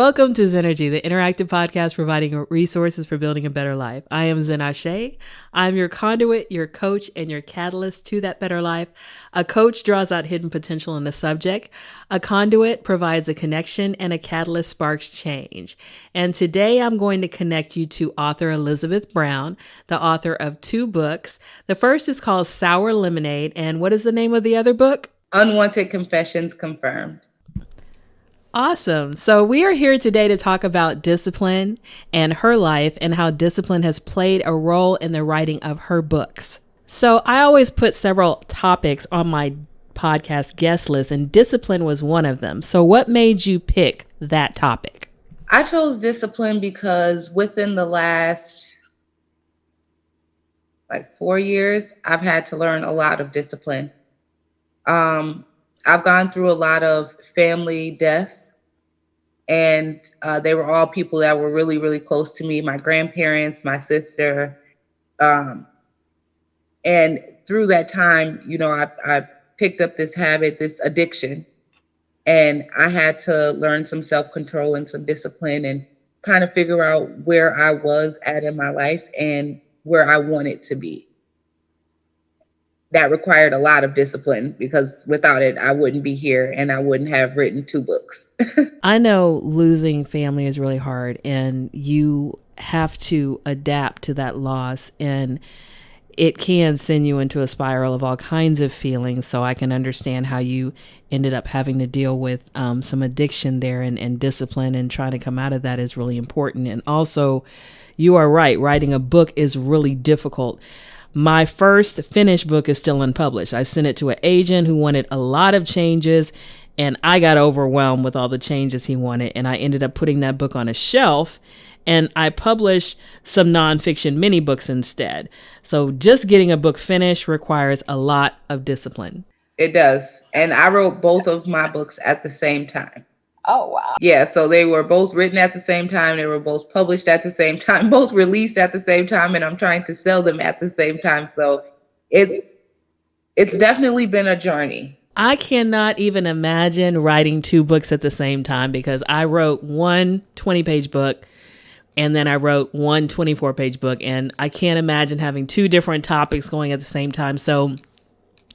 Welcome to Zennurgy, the interactive podcast providing resources for building a better life. I am Zennurgy. I'm your conduit, your coach, and your catalyst to that better life. A coach draws out hidden potential in the subject. A conduit provides a connection, and a catalyst sparks change. And today I'm going to connect you to author Elizabeth Brown, the author of 2 books. The first is called Sour Lemonade, and what is the name of the other book? Unwanted Confessions Confirmed. Awesome. So we are here today to talk about discipline and her life and how discipline has played a role in the writing of her books. So I always put several topics on my podcast guest list, and discipline was one of them. So what made you pick that topic? I chose discipline because within the last 4 years, I've had to learn a lot of discipline. I've gone through a lot of family deaths, and they were all people that were really, really close to me, my grandparents, my sister. And through that time, I picked up this habit, this addiction, and I had to learn some self-control and some discipline and kind of figure out where I was at in my life and where I wanted to be. That required a lot of discipline because without it, I wouldn't be here and I wouldn't have written 2 books. I know losing family is really hard, and you have to adapt to that loss, and it can send you into a spiral of all kinds of feelings. So I can understand how you ended up having to deal with some addiction there, and discipline, and trying to come out of that is really important. And also, you are right, writing a book is really difficult. My first finished book is still unpublished. I sent it to an agent who wanted a lot of changes, and I got overwhelmed with all the changes he wanted. And I ended up putting that book on a shelf, and I published some nonfiction mini books instead. So just getting a book finished requires a lot of discipline. It does. And I wrote both of my books at the same time. Oh, wow. Yeah, so they were both written at the same time. They were both published at the same time, both released at the same time, and I'm trying to sell them at the same time. So it's definitely been a journey. I cannot even imagine writing 2 books at the same time, because I wrote one 20-page book and then I wrote one 24-page book, and I can't imagine having 2 different topics going at the same time. So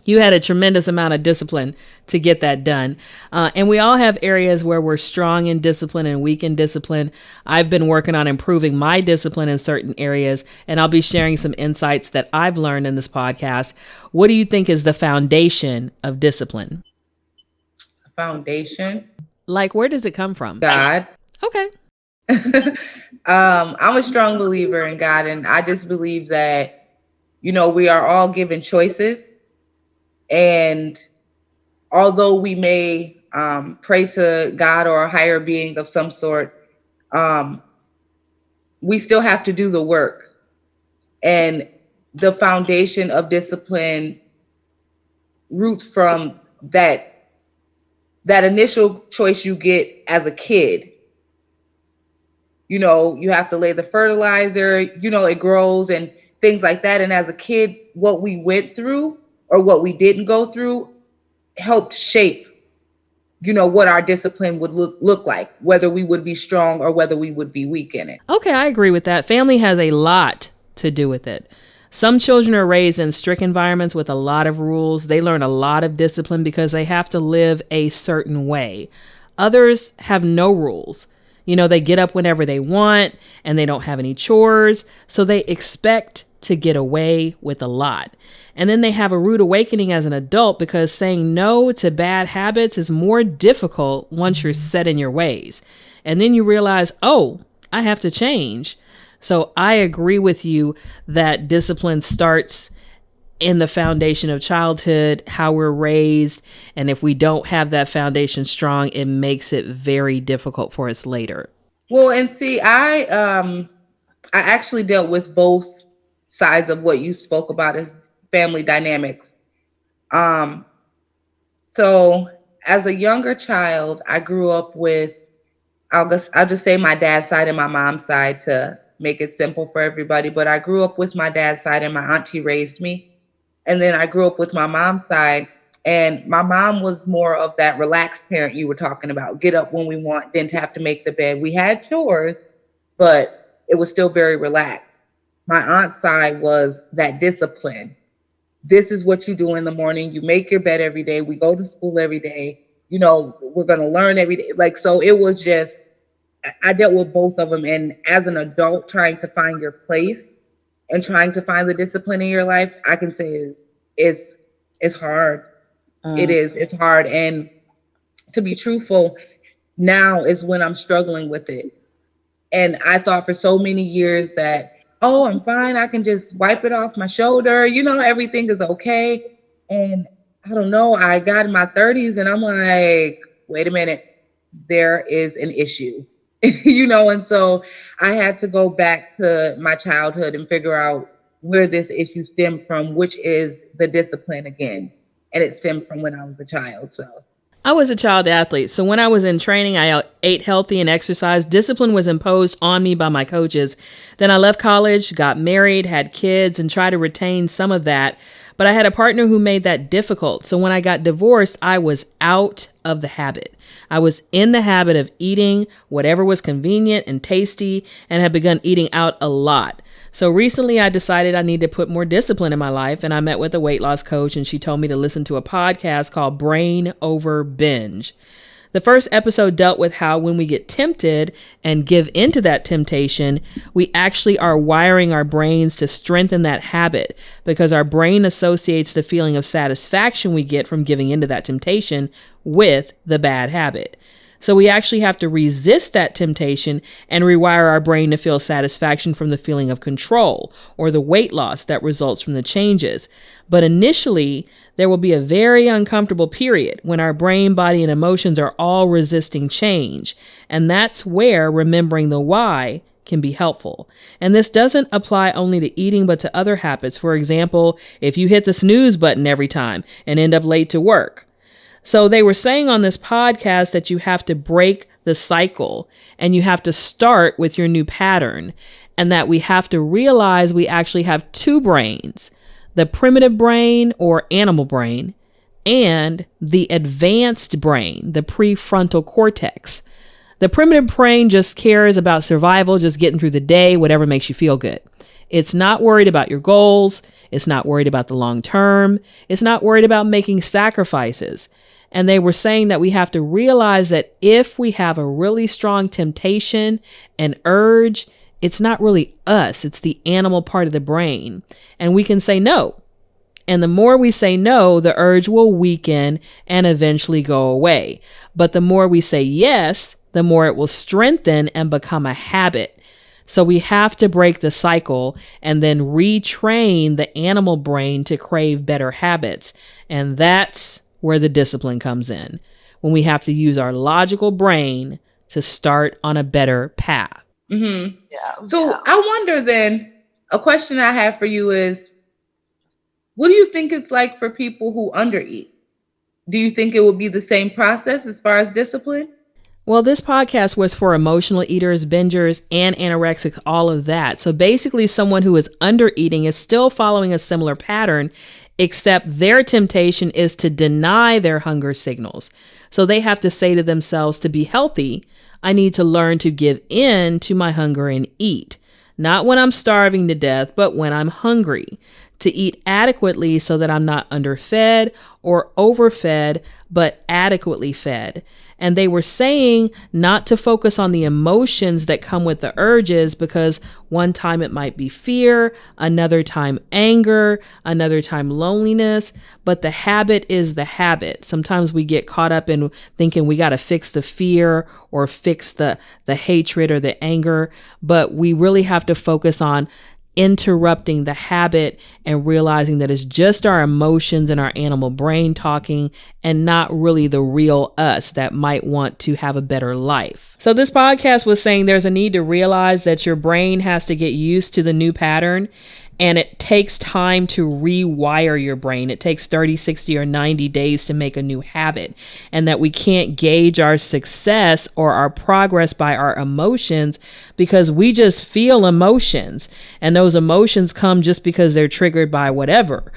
you had a tremendous amount of discipline to get that done. And we all have areas where we're strong in discipline and weak in discipline. I've been working on improving my discipline in certain areas, and I'll be sharing some insights that I've learned in this podcast. What do you think is the foundation of discipline? Foundation? Like, where does it come from? God. Okay. I'm a strong believer in God, and I just believe that, we are all given choices. And although we may pray to God or a higher being of some sort, we still have to do the work. And the foundation of discipline roots from that initial choice you get as a kid. You have to lay the fertilizer, it grows and things like that. And as a kid, what we went through or what we didn't go through helped shape, what our discipline would look like, whether we would be strong or whether we would be weak in it. Okay, I agree with that. Family has a lot to do with it. Some children are raised in strict environments with a lot of rules. They learn a lot of discipline because they have to live a certain way. Others have no rules. They get up whenever they want and they don't have any chores. So they expect to get away with a lot. And then they have a rude awakening as an adult, because saying no to bad habits is more difficult once you're set in your ways. And then you realize, oh, I have to change. So I agree with you that discipline starts in the foundation of childhood, how we're raised. And if we don't have that foundation strong, it makes it very difficult for us later. Well, and see, I actually dealt with both sides of what you spoke about as family dynamics. So as a younger child, I grew up with, I'll just say my dad's side and my mom's side to make it simple for everybody. But I grew up with my dad's side, and my auntie raised me. And then I grew up with my mom's side, And my mom was more of that relaxed parent you were talking about. Get up when we want, didn't have to make the bed. We had chores, but it was still very relaxed. My aunt's side was that discipline. This is what you do in the morning. You make your bed every day. We go to school every day. We're going to learn every day. Like, so it was just, I dealt with both of them. And as an adult, trying to find your place and trying to find the discipline in your life, I can say it's hard. It is. It's hard. And to be truthful, now is when I'm struggling with it. And I thought for so many years that, oh, I'm fine. I can just wipe it off my shoulder. Everything is okay. And I don't know. I got in my 30s and I'm like, wait a minute, there is an issue, and so I had to go back to my childhood and figure out where this issue stemmed from, which is the discipline again. And it stemmed from when I was a child. So I was a child athlete, so when I was in training, I ate healthy and exercised. Discipline was imposed on me by my coaches. Then I left college, got married, had kids, and tried to retain some of that. But I had a partner who made that difficult. So when I got divorced, I was out of the habit. I was in the habit of eating whatever was convenient and tasty and had begun eating out a lot. So recently I decided I need to put more discipline in my life, and I met with a weight loss coach, and she told me to listen to a podcast called Brain Over Binge. The first episode dealt with how when we get tempted and give into that temptation, we actually are wiring our brains to strengthen that habit because our brain associates the feeling of satisfaction we get from giving into that temptation with the bad habit. So we actually have to resist that temptation and rewire our brain to feel satisfaction from the feeling of control or the weight loss that results from the changes. But initially, there will be a very uncomfortable period when our brain, body, and emotions are all resisting change. And that's where remembering the why can be helpful. And this doesn't apply only to eating, but to other habits. For example, if you hit the snooze button every time and end up late to work. So they were saying on this podcast that you have to break the cycle and you have to start with your new pattern, and that we have to realize we actually have two brains, the primitive brain or animal brain and the advanced brain, the prefrontal cortex. The primitive brain just cares about survival, just getting through the day, whatever makes you feel good. It's not worried about your goals. It's not worried about the long term. It's not worried about making sacrifices. And they were saying that we have to realize that if we have a really strong temptation and urge, it's not really us. It's the animal part of the brain. And we can say no. And the more we say no, the urge will weaken and eventually go away. But the more we say yes, the more it will strengthen and become a habit. So we have to break the cycle and then retrain the animal brain to crave better habits. And that's where the discipline comes in, when we have to use our logical brain to start on a better path. Mm-hmm. Yeah. So I wonder then, a question I have for you is, what do you think it's like for people who undereat? Do you think it would be the same process as far as discipline? Well, this podcast was for emotional eaters, bingers, and anorexics, all of that. So basically, someone who is undereating is still following a similar pattern, except their temptation is to deny their hunger signals. So they have to say to themselves, to be healthy, I need to learn to give in to my hunger and eat. Not when I'm starving to death, but when I'm hungry. To eat adequately so that I'm not underfed or overfed, but adequately fed. And they were saying not to focus on the emotions that come with the urges, because one time it might be fear, another time anger, another time loneliness, but the habit is the habit. Sometimes we get caught up in thinking we got to fix the fear or fix the hatred or the anger, but we really have to focus on interrupting the habit and realizing that it's just our emotions and our animal brain talking and not really the real us that might want to have a better life. So this podcast was saying there's a need to realize that your brain has to get used to the new pattern, and it takes time to rewire your brain. It takes 30, 60, or 90 days to make a new habit, and that we can't gauge our success or our progress by our emotions, because we just feel emotions, and those emotions come just because they're triggered by whatever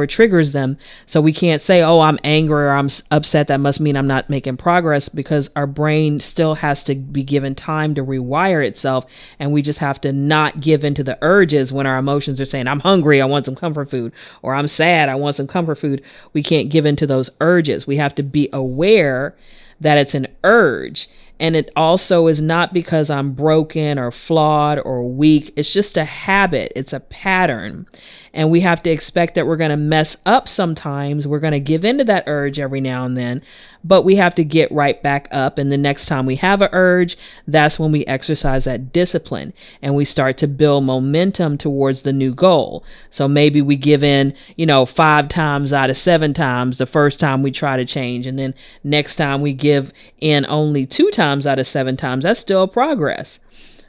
triggers them. So we can't say, oh, I'm angry or I'm upset, that must mean I'm not making progress, because our brain still has to be given time to rewire itself, and we just have to not give into the urges when our emotions are saying, I'm hungry, I want some comfort food, or I'm sad, I want some comfort food. We can't give into those urges. We have to be aware that it's an urge. And it also is not because I'm broken or flawed or weak. It's just a habit. It's a pattern. And we have to expect that we're going to mess up sometimes. We're going to give into that urge every now and then, but we have to get right back up. And the next time we have an urge, that's when we exercise that discipline and we start to build momentum towards the new goal. So maybe we give in, 5 times out of 7 times the first time we try to change. And then next time we give in only 2 times out of 7 times. That's still progress.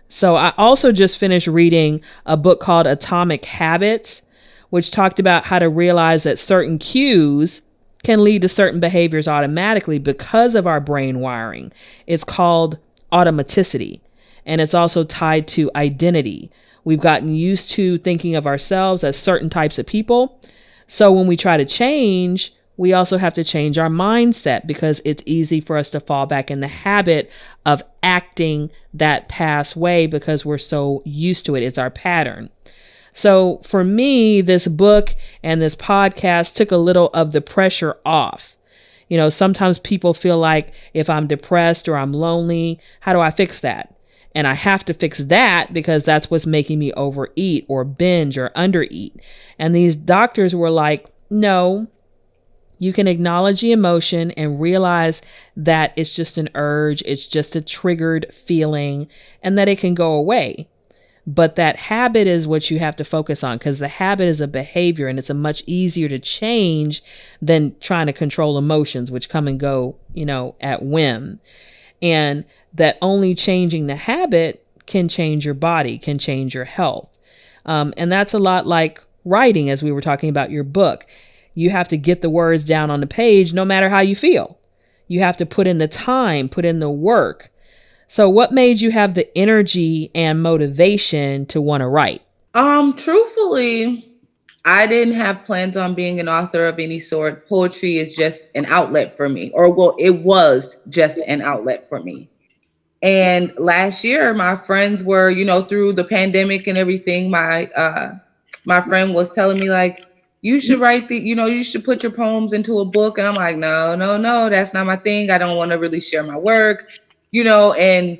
So I also just finished reading a book called Atomic Habits, which talked about how to realize that certain cues can lead to certain behaviors automatically because of our brain wiring. It's called automaticity, and it's also tied to identity. We've gotten used to thinking of ourselves as certain types of people. So when we try to change, we also have to change our mindset, because it's easy for us to fall back in the habit of acting that past way because we're so used to it. It's our pattern. So for me, this book and this podcast took a little of the pressure off. Sometimes people feel like if I'm depressed or I'm lonely, how do I fix that? And I have to fix that because that's what's making me overeat or binge or undereat. And these doctors were like, no, you can acknowledge the emotion and realize that it's just an urge. It's just a triggered feeling, and that it can go away. But that habit is what you have to focus on, because the habit is a behavior, and it's a much easier to change than trying to control emotions, which come and go, at whim. And that only changing the habit can change your body, can change your health. And that's a lot like writing, as we were talking about your book. You have to get the words down on the page no matter how you feel. You have to put in the time, put in the work. So what made you have the energy and motivation to want to write? Truthfully, I didn't have plans on being an author of any sort. Poetry is just an outlet for me, it was just an outlet for me. And last year, my friends were, through the pandemic and everything, my friend was telling me, like, you should write you should put your poems into a book. And I'm like, no, that's not my thing. I don't want to really share my work. And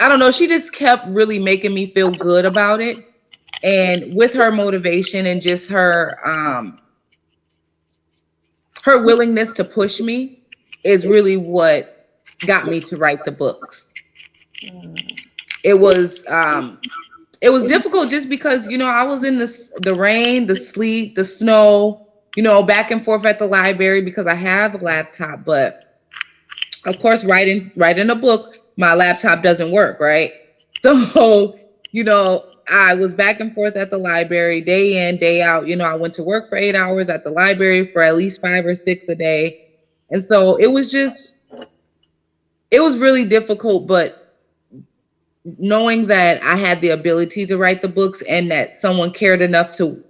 I don't know, she just kept really making me feel good about it. And with her motivation and just her willingness to push me is really what got me to write the books. It was difficult just because, I was in the rain, the sleet, the snow, back and forth at the library because I have a laptop, but of course, writing a book, my laptop doesn't work, right? So, I was back and forth at the library day in, day out. I went to work for 8 hours at the library for at least 5 or 6 a day. And so it was really difficult, but knowing that I had the ability to write the books and that someone cared enough to,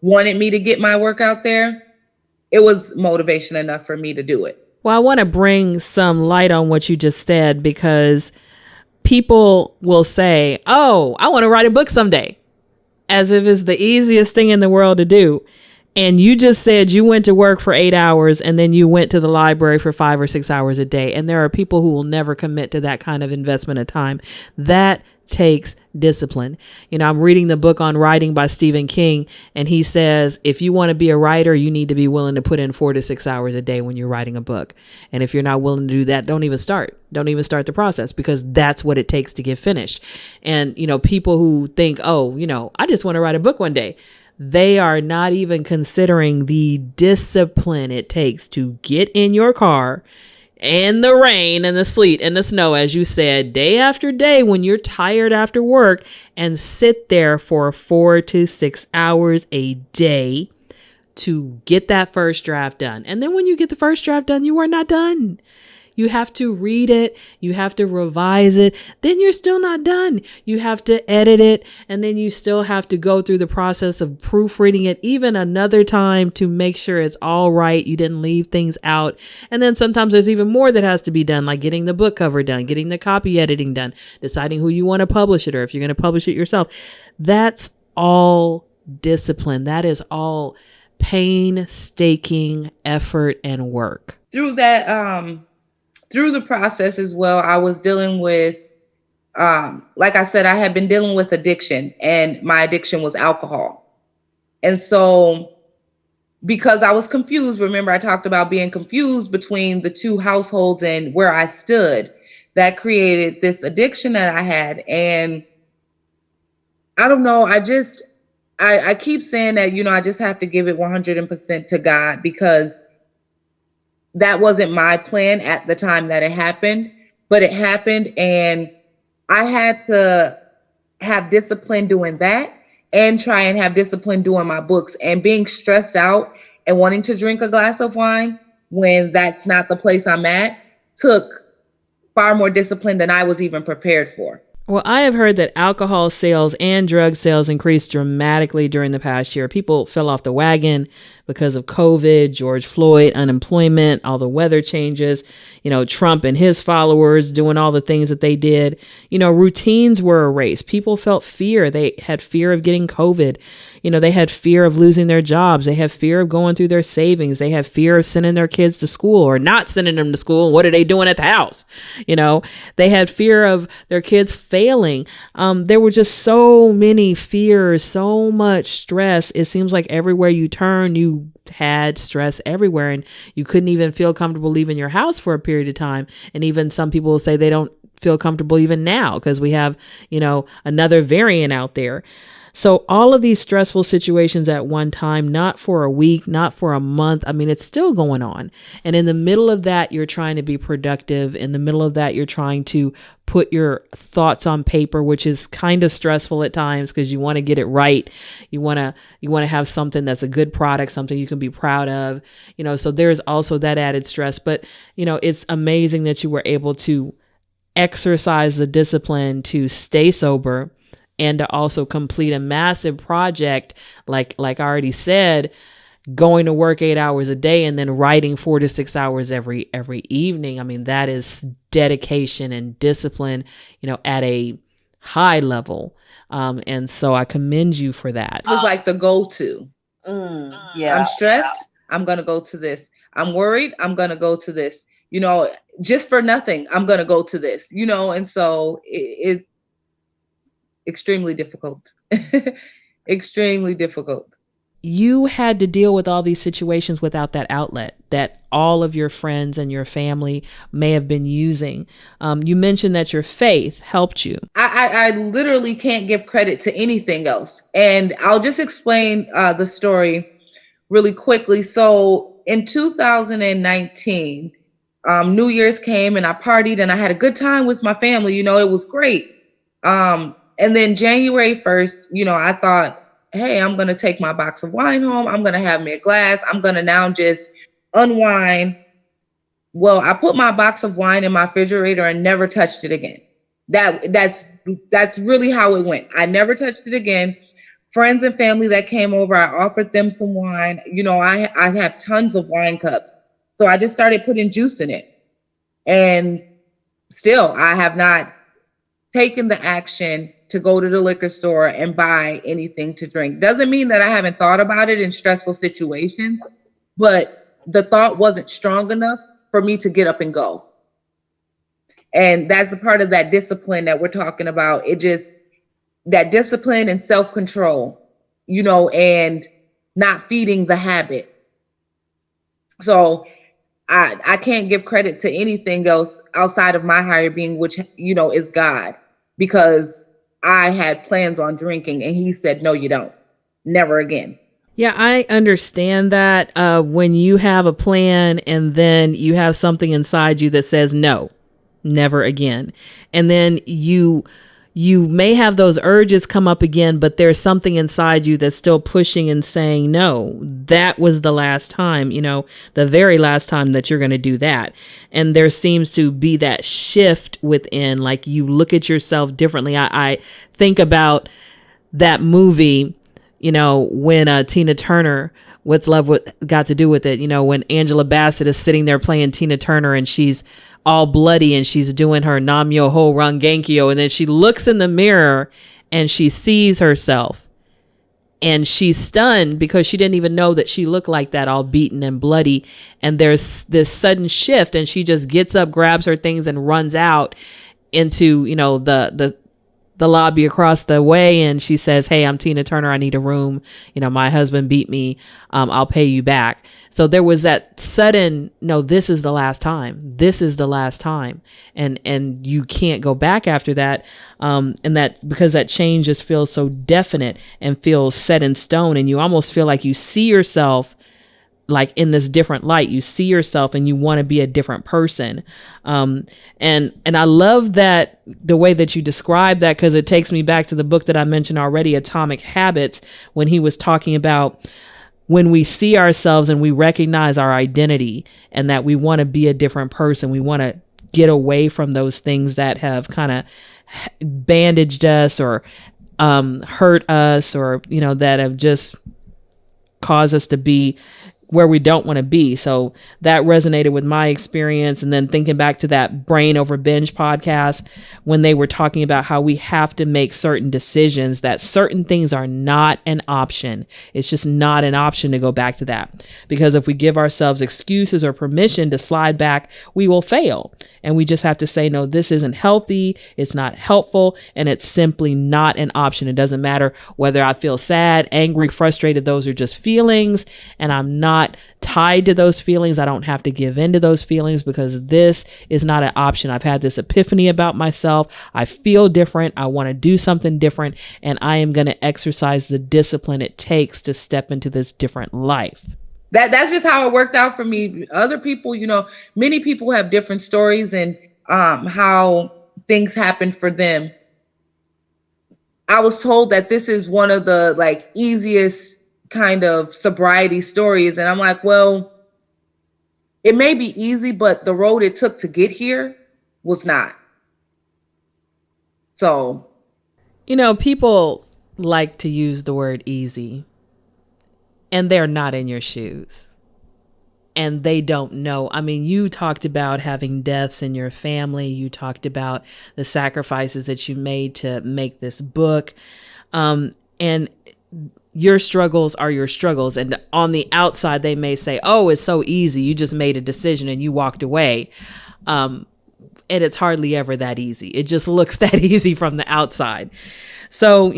wanted me to get my work out there, it was motivation enough for me to do it. Well, I want to bring some light on what you just said, because people will say, oh, I want to write a book someday, as if it's the easiest thing in the world to do. And you just said you went to work for 8 hours and then you went to the library for 5 or 6 hours a day. And there are people who will never commit to that kind of investment of time. That takes discipline. I'm reading the book on writing by Stephen King, and he says, if you want to be a writer, you need to be willing to put in 4 to 6 hours a day when you're writing a book. And if you're not willing to do that, don't even start the process, because that's what it takes to get finished. And, people who think, oh, I just want to write a book one day, they are not even considering the discipline it takes to get in your car and the rain and the sleet and the snow, as you said, day after day when you're tired after work, and sit there for 4 to 6 hours a day to get that first draft done. And then when you get the first draft done, you are not done. You have to read it. You have to revise it. Then you're still not done. You have to edit it. And then you still have to go through the process of proofreading it even another time to make sure it's all right. You didn't leave things out. And then sometimes there's even more that has to be done, like getting the book cover done, getting the copy editing done, deciding who you want to publish it or if you're going to publish it yourself. That's all discipline. That is all painstaking effort and work. Through that, through the process as well, I was dealing with, like I said, I had been dealing with addiction, and my addiction was alcohol. And so because I was confused, remember I talked about being confused between the two households and where I stood, that created this addiction that I had. And I don't know, I keep saying that, I just have to give it 100% to God, because that wasn't my plan at the time that it happened, but it happened, and I had to have discipline doing that and try and have discipline doing my books. And being stressed out and wanting to drink a glass of wine when that's not the place I'm at took far more discipline than I was even prepared for. Well, I have heard that alcohol sales and drug sales increased dramatically during the past year. People fell off the wagon because of COVID, George Floyd, unemployment, all the weather changes, Trump and his followers doing all the things that they did. Routines were erased. People felt fear. They had fear of getting COVID. They had fear of losing their jobs. They had fear of going through their savings. They had fear of sending their kids to school or not sending them to school. What are they doing at the house? They had fear of their kids failing. There were just so many fears, so much stress. It seems like everywhere you turn, you had stress everywhere, and you couldn't even feel comfortable leaving your house for a period of time. And even some people will say they don't feel comfortable even now because we have, another variant out there. So all of these stressful situations at one time, not for a week, not for a month. I mean, it's still going on. And in the middle of that, you're trying to be productive. In the middle of that, you're trying to put your thoughts on paper, which is kind of stressful at times because you want to get it right. You want to have something that's a good product, something you can be proud of, so there's also that added stress. But, it's amazing that you were able to exercise the discipline to stay sober and to also complete a massive project, like I already said, going to work 8 hours a day and then writing 4 to 6 hours every evening. I mean, that is dedication and discipline, at a high level. And so I commend you for that. It was like the go-to. I'm stressed. I'm going to go to this. I'm worried. I'm going to go to this, just for nothing. I'm going to go to this, and so it's extremely difficult. Extremely difficult. You had to deal with all these situations without that outlet that all of your friends and your family may have been using. You mentioned that your faith helped you. I literally can't give credit to anything else. And I'll just explain the story really quickly. So in 2019, New Year's came and I partied and I had a good time with my family. It was great. And then January 1st, I thought, hey, I'm going to take my box of wine home. I'm going to have me a glass. I'm going to now just unwind. Well, I put my box of wine in my refrigerator and never touched it again. That's really how it went. I never touched it again. Friends and family that came over, I offered them some wine. I have tons of wine cups. So I just started putting juice in it. And still, I have not taken the action to go to the liquor store and buy anything to drink. Doesn't mean that I haven't thought about it in stressful situations, but the thought wasn't strong enough for me to get up and go. And that's a part of that discipline that we're talking about. That discipline and self-control, and not feeding the habit. So I can't give credit to anything else outside of my higher being, which, is God, because I had plans on drinking and he said, no, you don't. Never again. Yeah, I understand that when you have a plan and then you have something inside you that says no, never again. And then you may have those urges come up again, but there's something inside you that's still pushing and saying, no, that was the last time, the very last time that you're going to do that. And there seems to be that shift within, like you look at yourself differently. I think about that movie, when Tina Turner, What's Love Got to Do with It? When Angela Bassett is sitting there playing Tina Turner and she's all bloody and she's doing her Nam Myoho Rangenkyo, and then she looks in the mirror and she sees herself and she's stunned because she didn't even know that she looked like that, all beaten and bloody. And there's this sudden shift and she just gets up, grabs her things and runs out into, the lobby across the way, and she says, "Hey, I'm Tina Turner. I need a room. My husband beat me. I'll pay you back." So there was that sudden, no, this is the last time. This is the last time. And you can't go back after that. And that, because that change just feels so definite and feels set in stone. And you almost feel like you see yourself like in this different light. You see yourself and you want to be a different person. And I love that, the way that you describe that, because it takes me back to the book that I mentioned already, Atomic Habits, when he was talking about when we see ourselves and we recognize our identity and that we want to be a different person. We want to get away from those things that have kind of bandaged us or hurt us, or, that have just caused us to be where we don't want to be. So that resonated with my experience. And then thinking back to that Brain Over Binge podcast, when they were talking about how we have to make certain decisions, that certain things are not an option. It's just not an option to go back to that. Because if we give ourselves excuses or permission to slide back, we will fail. And we just have to say, no, this isn't healthy. It's not helpful. And it's simply not an option. It doesn't matter whether I feel sad, angry, frustrated. Those are just feelings. And I'm not tied to those feelings. I don't have to give in to those feelings, because this is not an option. I've had this epiphany about myself. I feel different. I want to do something different. And I am going to exercise the discipline it takes to step into this different life. That's just how it worked out for me. Other people, many people have different stories and how things happen for them. I was told that this is one of the easiest kind of sobriety stories. And I'm like, well, it may be easy, but the road it took to get here was not. So, people like to use the word easy, and they're not in your shoes. And they don't know. I mean, you talked about having deaths in your family. You talked about the sacrifices that you made to make this book. And your struggles are your struggles. And on the outside, they may say, oh, it's so easy. You just made a decision and you walked away. And it's hardly ever that easy. It just looks that easy from the outside. So,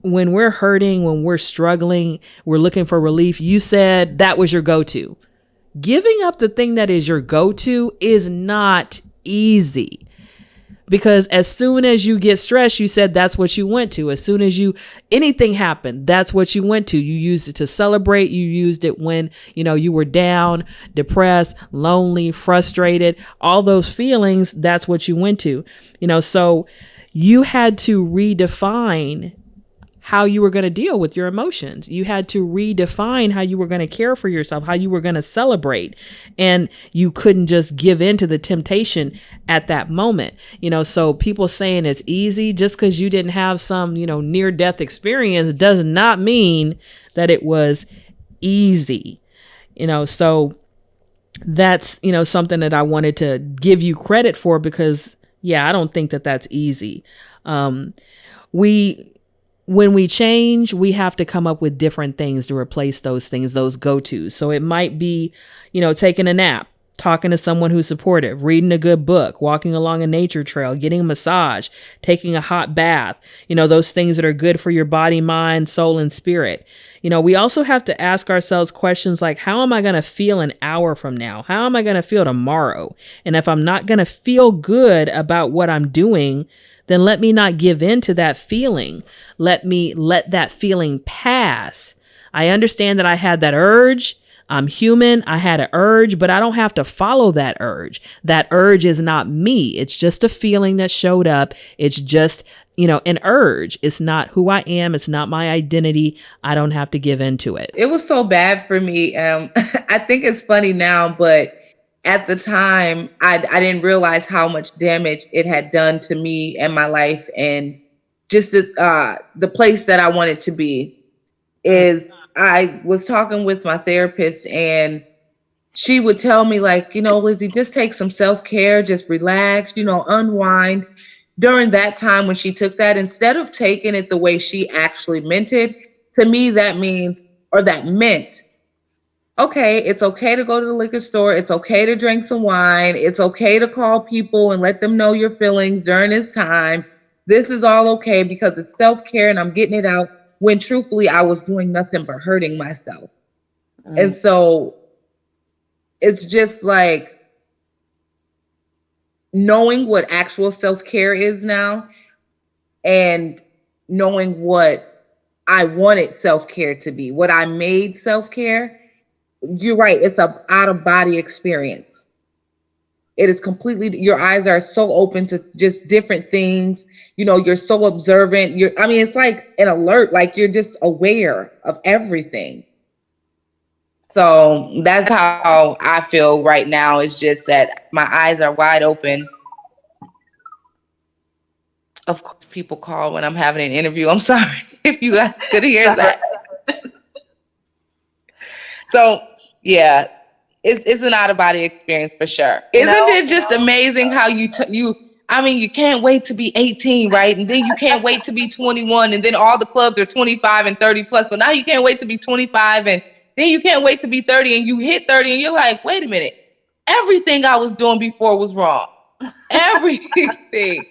when we're hurting, when we're struggling, we're looking for relief. You said that was your go-to. Giving up the thing that is your go-to is not easy. Because as soon as you get stressed, you said that's what you went to. As soon as anything happened, that's what you went to. You used it to celebrate. You used it when, you were down, depressed, lonely, frustrated, all those feelings. That's what you went to, so you had to redefine how you were going to deal with your emotions. You had to redefine how you were going to care for yourself, how you were going to celebrate. And you couldn't just give in to the temptation at that moment. So people saying it's easy just because you didn't have some, near-death experience does not mean that it was easy. So that's, something that I wanted to give you credit for, because, I don't think that that's easy. When we change, we have to come up with different things to replace those things, those go-tos. So it might be, taking a nap, talking to someone who's supportive, reading a good book, walking along a nature trail, getting a massage, taking a hot bath, those things that are good for your body, mind, soul, and spirit. We also have to ask ourselves questions like, how am I going to feel an hour from now? How am I going to feel tomorrow? And if I'm not going to feel good about what I'm doing, then let me not give in to that feeling. Let that feeling pass. I understand that I had that urge. I'm human. I had an urge, but I don't have to follow that urge. That urge is not me. It's just a feeling that showed up. It's just, an urge. It's not who I am. It's not my identity. I don't have to give into it. It was so bad for me. I think it's funny now, but at the time, I didn't realize how much damage it had done to me and my life, and just the place that I wanted to be. Is I was talking with my therapist, and she would tell me, like, Lizzie, just take some self-care, just relax, unwind. During that time when she took that, instead of taking it the way she actually meant it, to me, that meant, okay, it's okay to go to the liquor store. It's okay to drink some wine. It's okay to call people and let them know your feelings during this time. This is all okay because it's self-care and I'm getting it out, when truthfully I was doing nothing but hurting myself. And so it's just like knowing what actual self-care is now, and knowing what I wanted self-care to be, what I made self-care. You're right. It's a out-of-body experience. It is completely, your eyes are so open to just different things. You're so observant. It's like an alert, like you're just aware of everything. So that's how I feel right now. It's just that my eyes are wide open. Of course, people call when I'm having an interview. I'm sorry if you guys could hear that. So, yeah, it's an out-of-body experience for sure. Isn't it just amazing how you can't wait to be 18, right? And then you can't wait to be 21, and then all the clubs are 25 and 30 plus. So now you can't wait to be 25, and then you can't wait to be 30, and you hit 30, and you're like, wait a minute, everything I was doing before was wrong. Everything.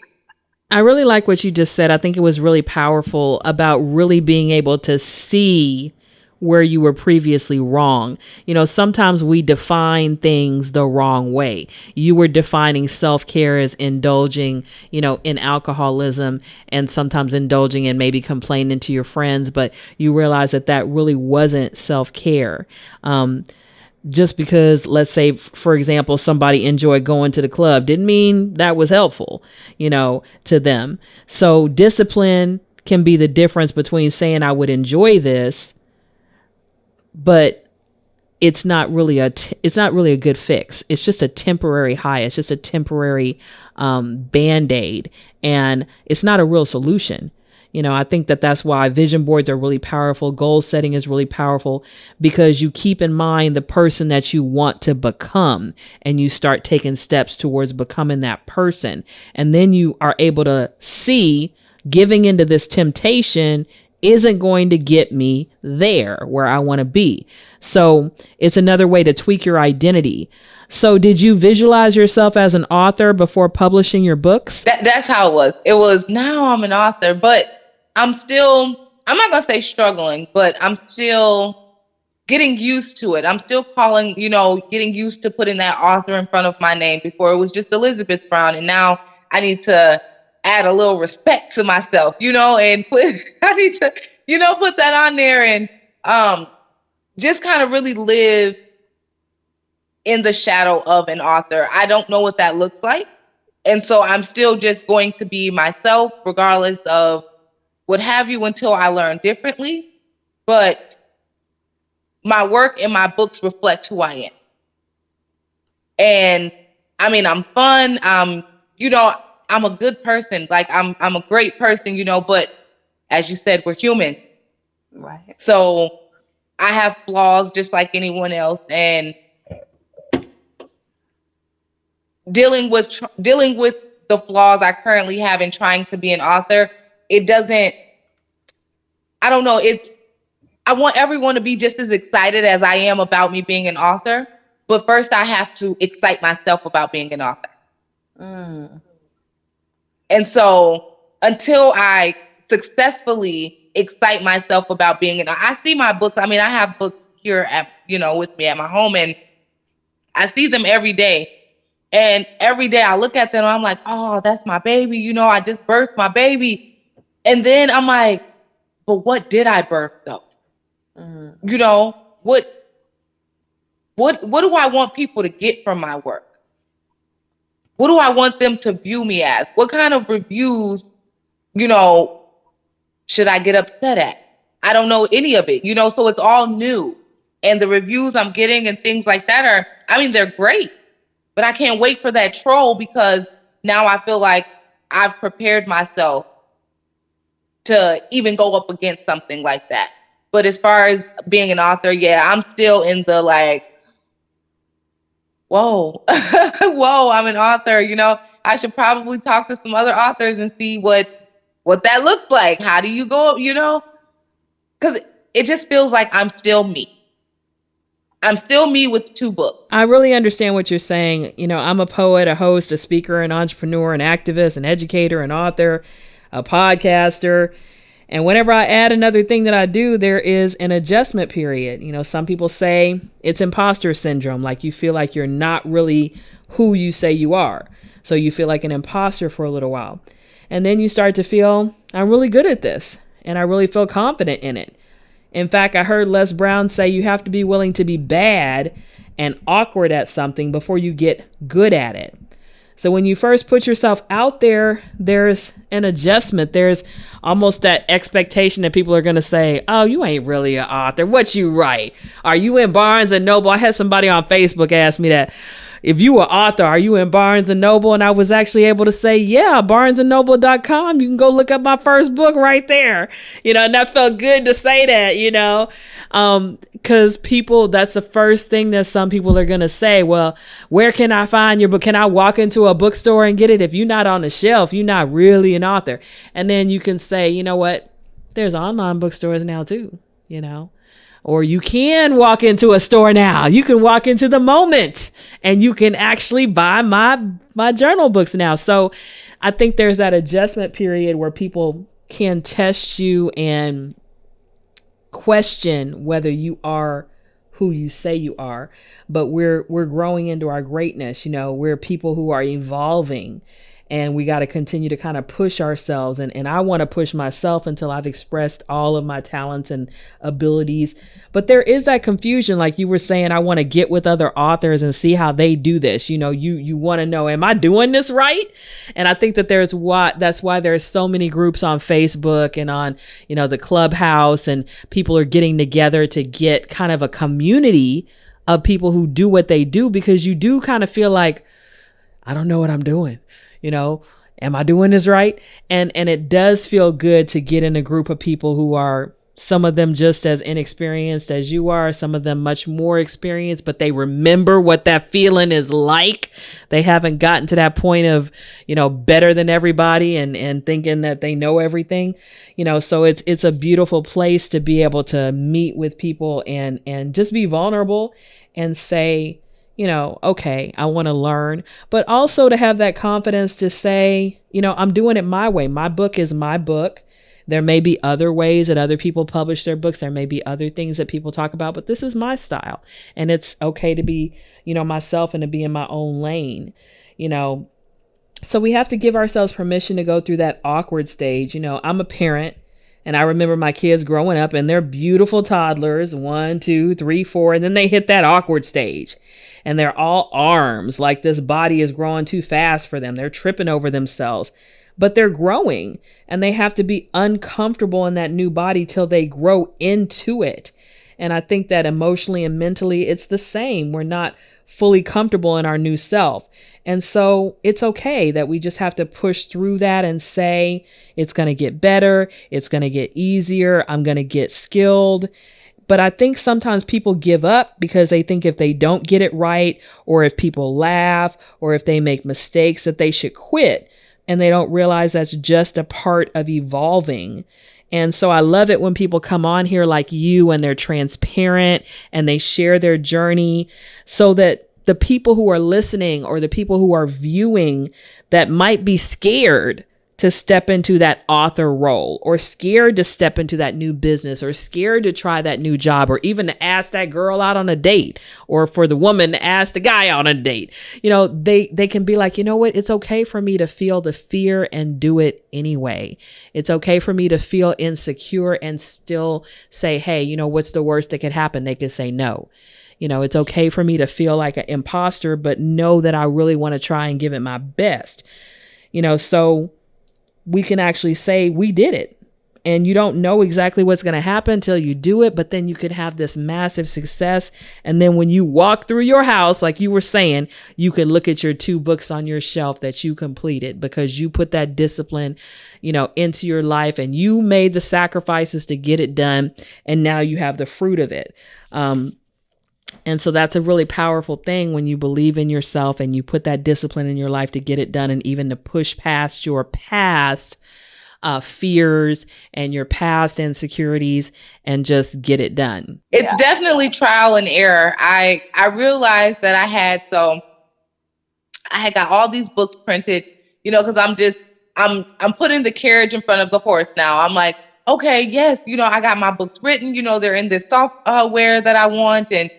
I really like what you just said. I think it was really powerful about really being able to see where you were previously wrong. Sometimes we define things the wrong way. You were defining self-care as indulging, in alcoholism, and sometimes indulging in maybe complaining to your friends, but you realize that really wasn't self-care. Just because, let's say, for example, somebody enjoyed going to the club didn't mean that was helpful, to them. So discipline can be the difference between saying I would enjoy this, but it's not really a good fix. It's just a temporary high. It's just a temporary Band-Aid, and it's not a real solution. I think that's why vision boards are really powerful. Goal setting is really powerful, because you keep in mind the person that you want to become, and you start taking steps towards becoming that person. And then you are able to see giving into this temptation isn't going to get me there where I want to be. So it's another way to tweak your identity. So did you visualize yourself as an author before publishing your books? That's how it was. It was, now I'm an author, but I'm not going to say struggling, but I'm still getting used to it. I'm still getting used to putting that author in front of my name. Before it was just Elizabeth Brown, and now I need to add a little respect to myself, and I need to, put that on there, and just kind of really live in the shadow of an author. I don't know what that looks like. And so I'm still just going to be myself, regardless of what have you, until I learn differently. But my work and my books reflect who I am. And I'm fun. I'm a good person. Like I'm a great person, but as you said, we're human. Right. So I have flaws just like anyone else, and dealing with the flaws I currently have in trying to be an author, I don't know, I want everyone to be just as excited as I am about me being an author, but first I have to excite myself about being an author. And so until I successfully excite myself about being I see my books. I have books here at, with me at my home, and I see them every day. And every day I look at them and I'm like, oh, that's my baby. I just birthed my baby. And then I'm like, but what did I birth though? You know, what do I want people to get from my work? What do I want them to view me as? What kind of reviews, you know, should I get upset at? I don't know any of it, you know, so it's all new. And the reviews I'm getting and things like that are, I mean, they're great, but I can't wait for that troll, because now I feel like I've prepared myself to even go up against something like that. But as far as being an author, yeah, I'm still in the like, whoa, whoa, I'm an author, you know, I should probably talk to some other authors and see what that looks like. How do you go, you know? Because it just feels like I'm still me. I'm still me with 2 books. I really understand what you're saying. You know, I'm a poet, a host, a speaker, an entrepreneur, an activist, an educator, an author, a podcaster. And whenever I add another thing that I do, there is an adjustment period. You know, some people say it's imposter syndrome, like you feel like you're not really who you say you are. So you feel like an imposter for a little while. And then you start to feel, I'm really good at this, and I really feel confident in it. In fact, I heard Les Brown say you have to be willing to be bad and awkward at something before you get good at it. So when you first put yourself out there, there's an adjustment. There's almost that expectation that people are going to say, oh, you ain't really an author. What you write? Are you in Barnes and Noble? I had somebody on Facebook ask me that. If you were author, are you in Barnes and Noble? And I was actually able to say, yeah, barnesandnoble.com. You can go look up my first book right there. You know, and that felt good to say that, you know, because people, that's the first thing that some people are going to say. Well, where can I find your book? Can I walk into a bookstore and get it? If you're not on the shelf, you're not really an author. And then you can say, you know what? There's online bookstores now too, you know. Or you can walk into a store now. You can walk into the Moment and you can actually buy my journal books now. So I think there's that adjustment period where people can test you and question whether you are who you say you are. But we're growing into our greatness. You know, we're people who are evolving. And we got to continue to kind of push ourselves. And I want to push myself until I've expressed all of my talents and abilities. But there is that confusion. Like you were saying, I want to get with other authors and see how they do this. You know, you want to know, am I doing this right? And I think that that's why there's so many groups on Facebook and on, you know, the Clubhouse, and people are getting together to get kind of a community of people who do what they do, because you do kind of feel like, I don't know what I'm doing. You know, am I doing this right? And it does feel good to get in a group of people who are, some of them just as inexperienced as you are, some of them much more experienced, but they remember what that feeling is like. They haven't gotten to that point of, you know, better than everybody and thinking that they know everything, you know. So it's a beautiful place to be able to meet with people and just be vulnerable and say, you know, okay, I want to learn, but also to have that confidence to say, you know, I'm doing it my way. My book is my book. There may be other ways that other people publish their books. There may be other things that people talk about, but this is my style. And it's okay to be, you know, myself and to be in my own lane, you know. So we have to give ourselves permission to go through that awkward stage. You know, I'm a parent. And I remember my kids growing up and they're beautiful toddlers, 1, 2, 3, 4, and then they hit that awkward stage and they're all arms, like this body is growing too fast for them. They're tripping over themselves, but they're growing and they have to be uncomfortable in that new body till they grow into it. And I think that emotionally and mentally, it's the same. We're not fully comfortable in our new self. And so it's okay that we just have to push through that and say, it's going to get better. It's going to get easier. I'm going to get skilled. But I think sometimes people give up because they think if they don't get it right, or if people laugh, or if they make mistakes, that they should quit. And they don't realize that's just a part of evolving. And so I love it when people come on here like you and they're transparent and they share their journey, so that the people who are listening or the people who are viewing that might be scared to step into that author role, or scared to step into that new business, or scared to try that new job, or even to ask that girl out on a date, or for the woman to ask the guy out on a date, they can be like, you know what? It's okay for me to feel the fear and do it anyway. It's okay for me to feel insecure and still say, hey, what's the worst that could happen? They could say no. It's okay for me to feel like an imposter, but know that I really want to try and give it my best. So we can actually say we did it, and you don't know exactly what's going to happen until you do it. But then you could have this massive success. And then when you walk through your house, like you were saying, you can look at your 2 books on your shelf that you completed because you put that discipline, into your life, and you made the sacrifices to get it done. And now you have the fruit of it. And so that's a really powerful thing when you believe in yourself and you put that discipline in your life to get it done, and even to push past your past fears and your past insecurities and just get it done. It's definitely trial and error. I realized that I had got all these books printed, because I'm putting the carriage in front of the horse now. I'm like, okay, yes, I got my books written, they're in this software that I want, and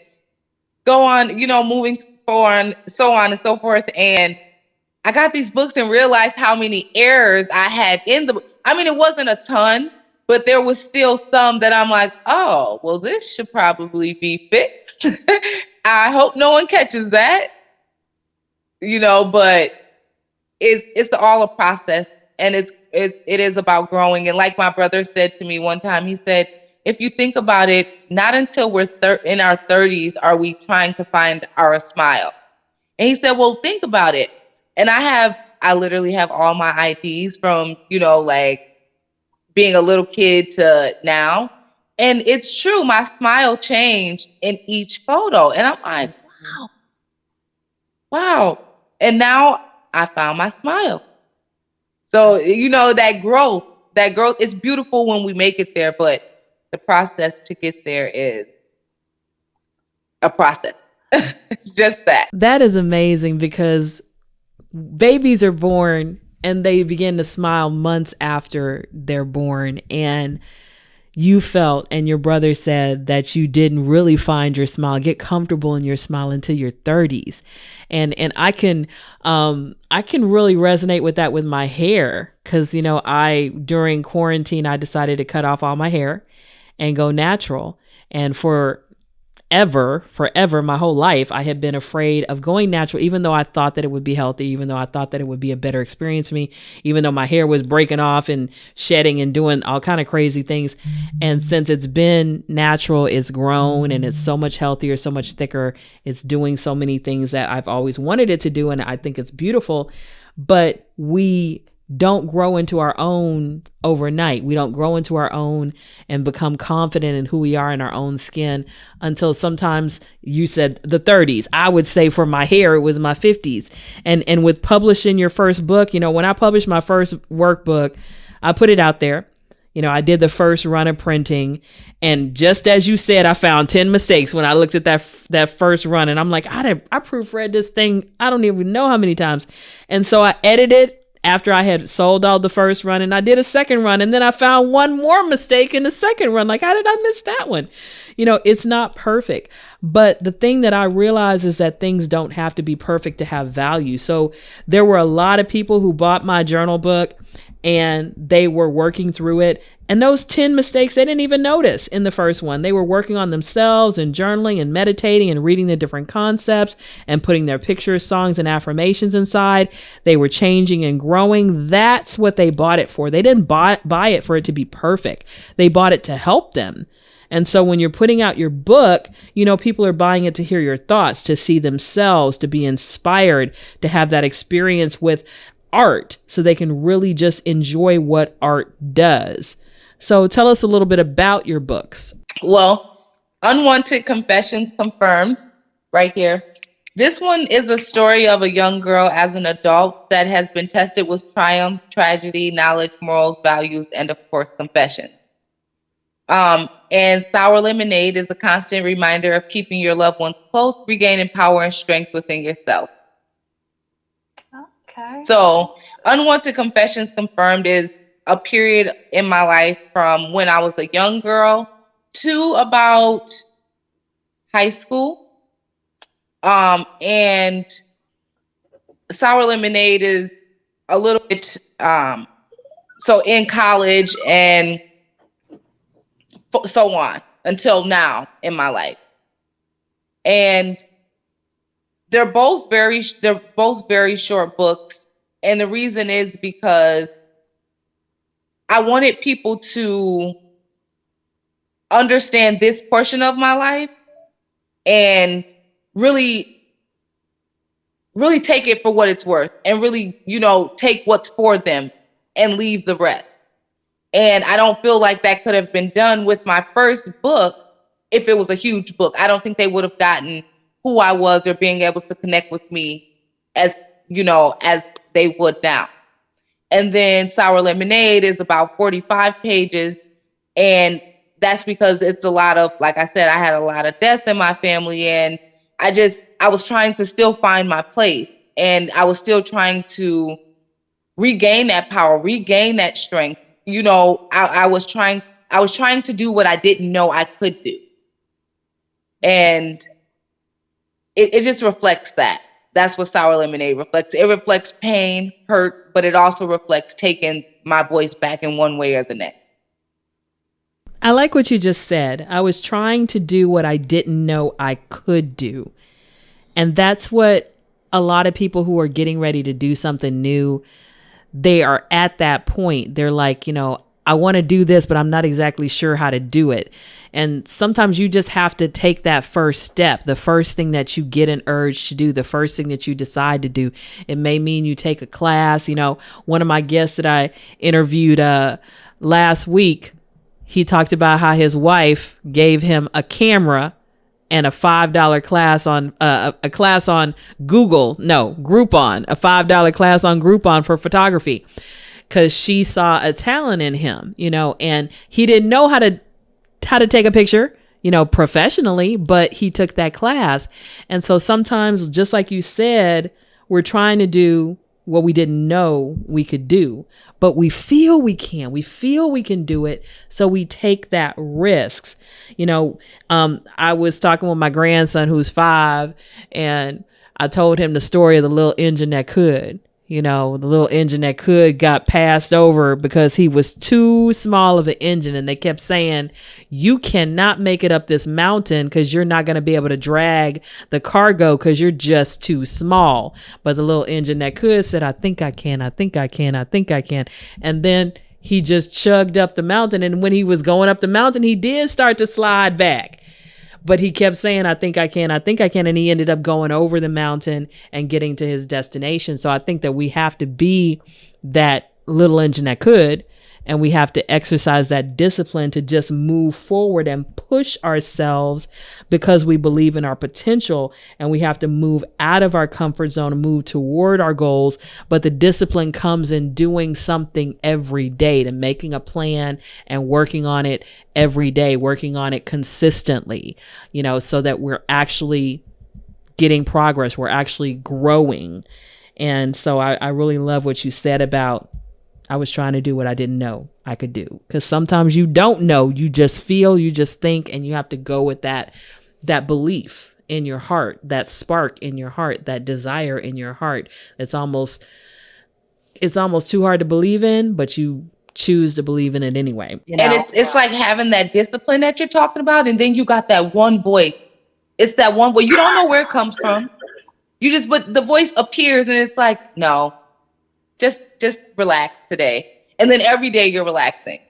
go on, moving on, so on and so forth. And I got these books and realized how many errors I had in the book. I mean, it wasn't a ton, but there was still some that I'm like, oh, well, this should probably be fixed. I hope no one catches that, but it's all a process, and it is about growing. And like my brother said to me one time, he said, if you think about it, not until we're in our 30s are we trying to find our smile. And he said, well, think about it. And I literally have all my IDs from, like being a little kid to now. And it's true. My smile changed in each photo. And I'm like, wow. And now I found my smile. So, that growth, is beautiful when we make it there, but the process to get there is a process. It's just that. That is amazing, because babies are born and they begin to smile months after they're born. And you felt, and your brother said, that you didn't really find your smile, get comfortable in your smile until your 30s. And I can really resonate with that with my hair, because, during quarantine, I decided to cut off all my hair and go natural. And forever, my whole life, I had been afraid of going natural, even though I thought that it would be healthy, even though I thought that it would be a better experience for me, even though my hair was breaking off and shedding and doing all kind of crazy things. And since it's been natural, it's grown and it's so much healthier, so much thicker. It's doing so many things that I've always wanted it to do. And I think it's beautiful, but we don't grow into our own overnight. We don't grow into our own and become confident in who we are in our own skin until sometimes, you said the 30s. I would say for my hair, it was my 50s. And with publishing your first book, when I published my first workbook, I put it out there. I did the first run of printing, and just as you said, I found 10 mistakes when I looked at that first run, and I'm like, I proofread this thing, I don't even know how many times. And so I edited after I had sold out the first run, and I did a second run, and then I found one more mistake in the second run. Like, how did I miss that one? It's not perfect. But the thing that I realized is that things don't have to be perfect to have value. So there were a lot of people who bought my journal book and they were working through it. And those 10 mistakes, they didn't even notice in the first one. They were working on themselves and journaling and meditating and reading the different concepts and putting their pictures, songs, and affirmations inside. They were changing and growing. That's what they bought it for. They didn't buy it for it to be perfect. They bought it to help them. And so when you're putting out your book, people are buying it to hear your thoughts, to see themselves, to be inspired, to have that experience with art so they can really just enjoy what art does. So tell us a little bit about your books. Well, Unwanted Confessions Confirmed, right here. This one is a story of a young girl as an adult that has been tested with triumph, tragedy, knowledge, morals, values, and of course, confession. And Sour Lemonade is a constant reminder of keeping your loved ones close, regaining power and strength within yourself. Okay. So Unwanted Confessions Confirmed is a period in my life from when I was a young girl to about high school. And Sour Lemonade is a little bit so in college and so on until now in my life. And they're both very short books. And the reason is because I wanted people to understand this portion of my life and really take it for what it's worth, and really, take what's for them and leave the rest. And I don't feel like that could have been done with my first book if it was a huge book. I don't think they would have gotten who I was or being able to connect with me as they would now. And then Sour Lemonade is about 45 pages. And that's because it's a lot of, like I said, I had a lot of death in my family. And I was trying to still find my place. And I was still trying to regain that power, regain that strength. I was trying to do what I didn't know I could do. And it just reflects that. That's what Sour Lemonade reflects. It reflects pain, hurt, but it also reflects taking my voice back in one way or the next. I like what you just said. I was trying to do what I didn't know I could do. And that's what a lot of people who are getting ready to do something new, they are at that point. They're like, I want to do this, but I'm not exactly sure how to do it. And sometimes you just have to take that first step, the first thing that you get an urge to do, the first thing that you decide to do. It may mean you take a class. One of my guests that I interviewed last week, he talked about how his wife gave him a camera and a $5 class on a class on Groupon, a $5 class on Groupon for photography, because she saw a talent in him, and he didn't know how to take a picture, professionally, but he took that class. And so sometimes, just like you said, we're trying to do what we didn't know we could do, but we feel we can do it. So we take that risks. I was talking with my grandson who's 5, and I told him the story of the little engine that could. The little engine that could got passed over because he was too small of an engine. And they kept saying, you cannot make it up this mountain because you're not going to be able to drag the cargo because you're just too small. But the little engine that could said, I think I can. And then he just chugged up the mountain. And when he was going up the mountain, he did start to slide back. But he kept saying, I think I can. And he ended up going over the mountain and getting to his destination. So I think that we have to be that little engine that could, and we have to exercise that discipline to just move forward and push ourselves because we believe in our potential, and we have to move out of our comfort zone and move toward our goals. But the discipline comes in doing something every day, to making a plan and working on it every day, working on it consistently, so that we're actually getting progress. We're actually growing. And so I really love what you said about, I was trying to do what I didn't know I could do. Because sometimes you don't know, you just feel, you just think, and you have to go with that belief in your heart, that spark in your heart, that desire in your heart. It's almost too hard to believe in, but you choose to believe in it anyway. And it's like having that discipline that you're talking about, and then you got that one voice. It's that one voice. You don't know where it comes from. But the voice appears, and it's like, no, just relax today. And then every day you're relaxing,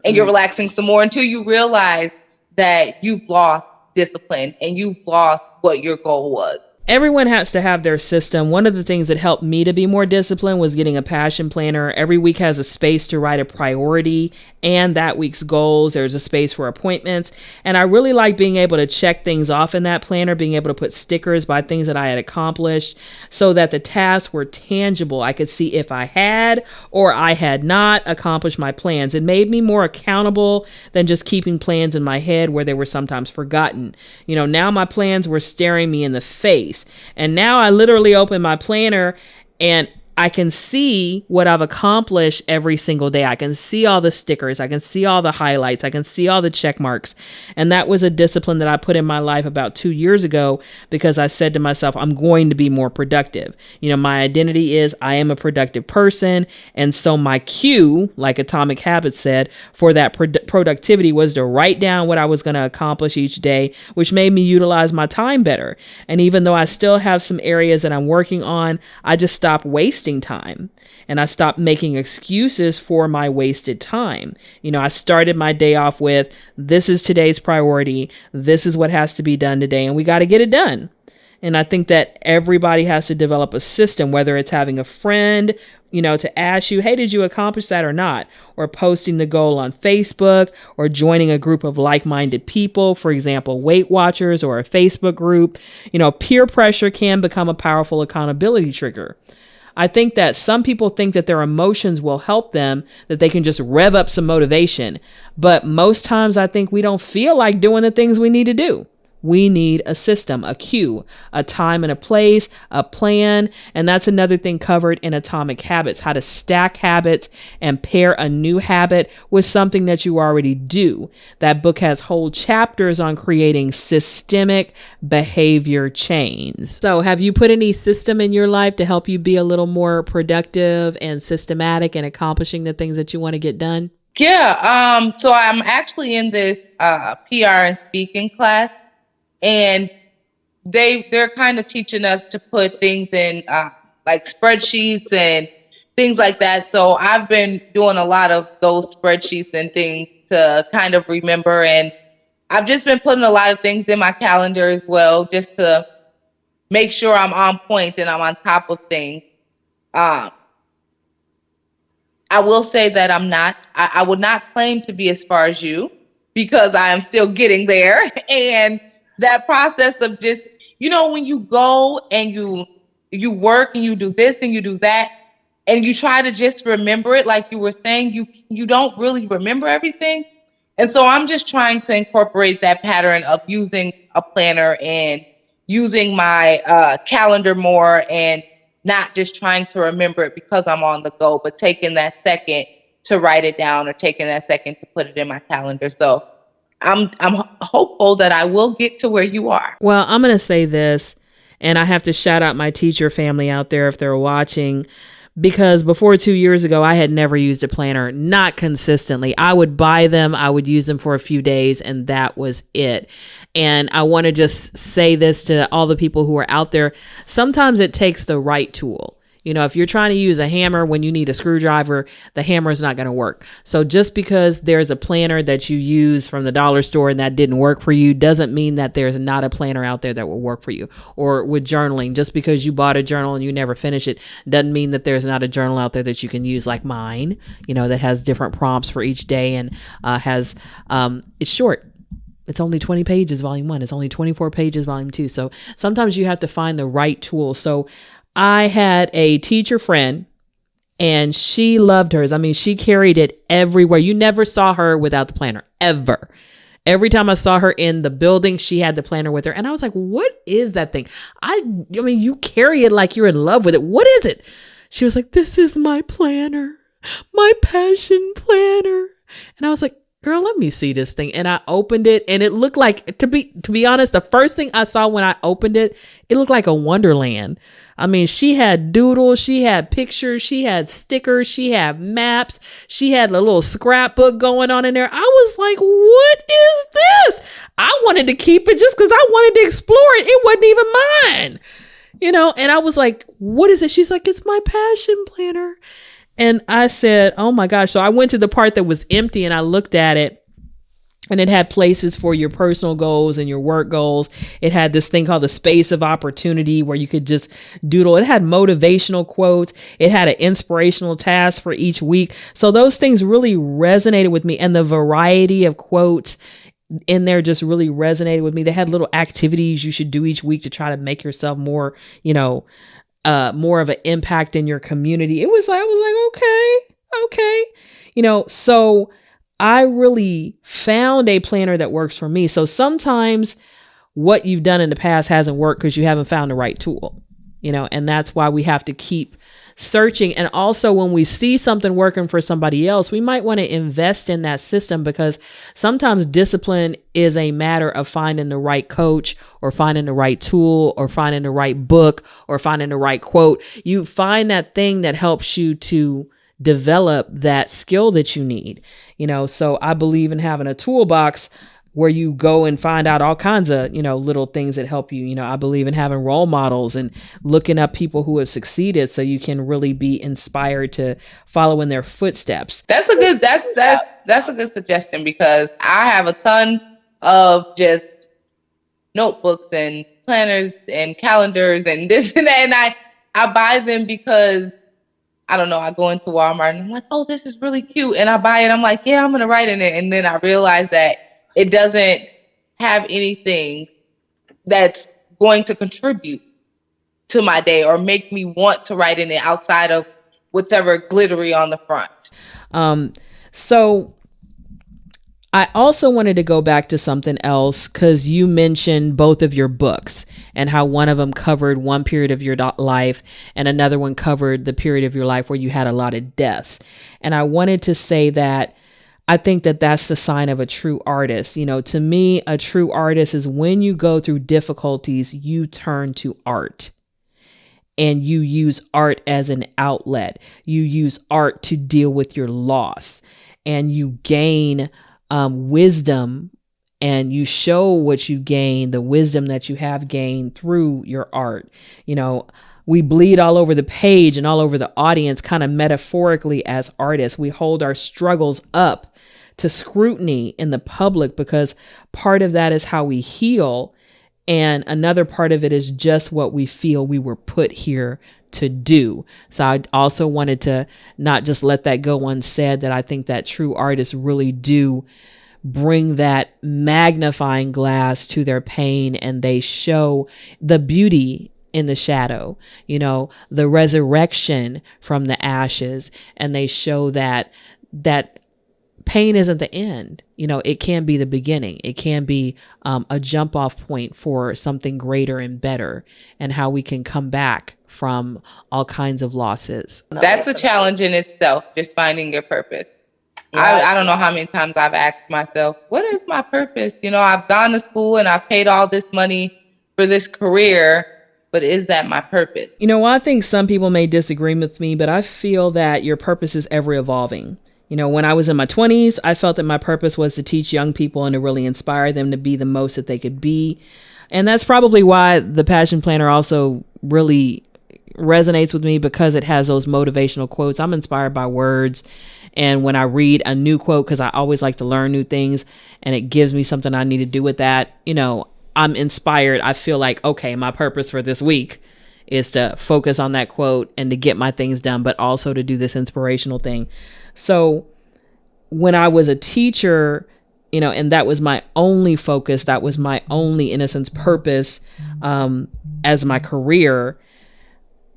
and you're relaxing some more until you realize that you've lost discipline and you've lost what your goal was. Everyone has to have their system. One of the things that helped me to be more disciplined was getting a passion planner. Every week has a space to write a priority and that week's goals. There's a space for appointments. And I really like being able to check things off in that planner, being able to put stickers by things that I had accomplished so that the tasks were tangible. I could see if I had or I had not accomplished my plans. It made me more accountable than just keeping plans in my head where they were sometimes forgotten. Now my plans were staring me in the face. And now I literally open my planner and I can see what I've accomplished every single day. I can see all the stickers. I can see all the highlights. I can see all the check marks. And that was a discipline that I put in my life about 2 years ago because I said to myself, I'm going to be more productive. You know, my identity is I am a productive person. And so my cue, like Atomic Habits said, for that productivity was to write down what I was going to accomplish each day, which made me utilize my time better. And even though I still have some areas that I'm working on, I just stopped wasting time and I stopped making excuses for my wasted time. You know, I started my day off with, this is today's priority. This is what has to be done today, and we got to get it done. And I think that everybody has to develop a system, whether it's having a friend, you know, to ask you, hey, did you accomplish that or not? Or posting the goal on Facebook, or joining a group of like-minded people, for example, Weight Watchers or a Facebook group. You know, peer pressure can become a powerful accountability trigger. I think that some people think that their emotions will help them, that they can just rev up some motivation. But most times I think we don't feel like doing the things we need to do. We need a system, a cue, a time and a place, a plan. And that's another thing covered in Atomic Habits, how to stack habits and pair a new habit with something that you already do. That book has whole chapters on creating systemic behavior chains. So have you put any system in your life to help you be a little more productive and systematic in accomplishing the things that you want to get done? Yeah. So I'm actually in this PR and speaking class. And they're kind of teaching us to put things in like spreadsheets and things like that. So I've been doing a lot of those spreadsheets and things to kind of remember. And I've just been putting a lot of things in my calendar as well, just to make sure I'm on point and I'm on top of things. I will say that I would not claim to be as far as you, because I am still getting there. And that process of just, you know, when you go and you work and you do this and you do that, and you try to just remember it, like you were saying, you don't really remember everything. And so I'm just trying to incorporate that pattern of using a planner and using my calendar more, and not just trying to remember it because I'm on the go, but taking that second to write it down, or taking that second to put it in my calendar. So I'm hopeful that I will get to where you are. Well, I'm going to say this, and I have to shout out my teacher family out there if they're watching, because before 2 years ago, I had never used a planner, not consistently. I would buy them, I would use them for a few days, and that was it. And I want to just say this to all the people who are out there. Sometimes it takes the right tool. You know, if you're trying to use a hammer when you need a screwdriver, the hammer is not going to work. So just because there's a planner that you use from the dollar store and that didn't work for you doesn't mean that there's not a planner out there that will work for you. Or with journaling, just because you bought a journal and you never finish it doesn't mean that there's not a journal out there that you can use, like mine, you know, that has different prompts for each day and it's short. It's only 20 pages, volume 1. It's only 24 pages, volume 2. So sometimes you have to find the right tool. So I had a teacher friend, and she loved hers. I mean, she carried it everywhere. You never saw her without the planner, ever. Every time I saw her in the building, she had the planner with her. And I was like, what is that thing? I mean, you carry it like you're in love with it. What is it? She was like, this is my planner, my passion planner. And I was like, girl, let me see this thing. And I opened it, and it looked like, to be honest, the first thing I saw when I opened it, it looked like a wonderland. I mean, she had doodles, she had pictures, she had stickers, she had maps, she had a little scrapbook going on in there. I was like, what is this? I wanted to keep it just because I wanted to explore it. It wasn't even mine, you know? And I was like, what is it? She's like, it's my passion planner. And I said, oh my gosh. So I went to the part that was empty, and I looked at it, and it had places for your personal goals and your work goals. It had this thing called the space of opportunity where you could just doodle. It had motivational quotes. It had an inspirational task for each week. So those things really resonated with me. And the variety of quotes in there just really resonated with me. They had little activities you should do each week to try to make yourself more, you know, more of an impact in your community. I was like, okay. You know, so I really found a planner that works for me. So sometimes what you've done in the past hasn't worked because you haven't found the right tool, you know, and that's why we have to keep searching. And also when we see something working for somebody else, we might want to invest in that system, because sometimes discipline is a matter of finding the right coach or finding the right tool or finding the right book or finding the right quote. You find that thing that helps you to develop that skill that you need, so I believe in having a toolbox where you go and find out all kinds of, little things that help you. I believe in having role models and looking up people who have succeeded so you can really be inspired to follow in their footsteps. That's a good suggestion, because I have a ton of just notebooks and planners and calendars and this and that, and I buy them because I don't know, I go into Walmart and I'm like, oh, this is really cute. And I buy it. I'm like, yeah, I'm going to write in it. And then I realize that it doesn't have anything that's going to contribute to my day or make me want to write in it outside of whatever glittery on the front. So I also wanted to go back to something else, because you mentioned both of your books and how one of them covered one period of your life and another one covered the period of your life where you had a lot of deaths. And I wanted to say that I think that that's the sign of a true artist. To me, a true artist is when you go through difficulties, you turn to art. And you use art as an outlet. You use art to deal with your loss. And you gain wisdom, and you show what you gain, the wisdom that you have gained through your art. We bleed all over the page and all over the audience, kind of metaphorically as artists. We hold our struggles up to scrutiny in the public, because part of that is how we heal. And another part of it is just what we feel we were put here to do. So I also wanted to not just let that go unsaid, that I think that true artists really do bring that magnifying glass to their pain, and they show the beauty in the shadow, the resurrection from the ashes. And they show that pain isn't the end. It can be the beginning. It can be a jump off point for something greater and better, and how we can come back from all kinds of losses. That's a challenge in itself, just finding your purpose. Yeah. I don't know how many times I've asked myself, what is my purpose? I've gone to school and I've paid all this money for this career, but is that my purpose? I think some people may disagree with me, but I feel that your purpose is ever evolving. When I was in my 20s, I felt that my purpose was to teach young people and to really inspire them to be the most that they could be. And that's probably why the Passion Planner also really resonates with me, because it has those motivational quotes. I'm inspired by words. And when I read a new quote, because I always like to learn new things, and it gives me something I need to do with that, I'm inspired. I feel like, okay, my purpose for this week is to focus on that quote and to get my things done, but also to do this inspirational thing. So when I was a teacher, and that was my only focus, that was my only, in a sense, purpose as my career,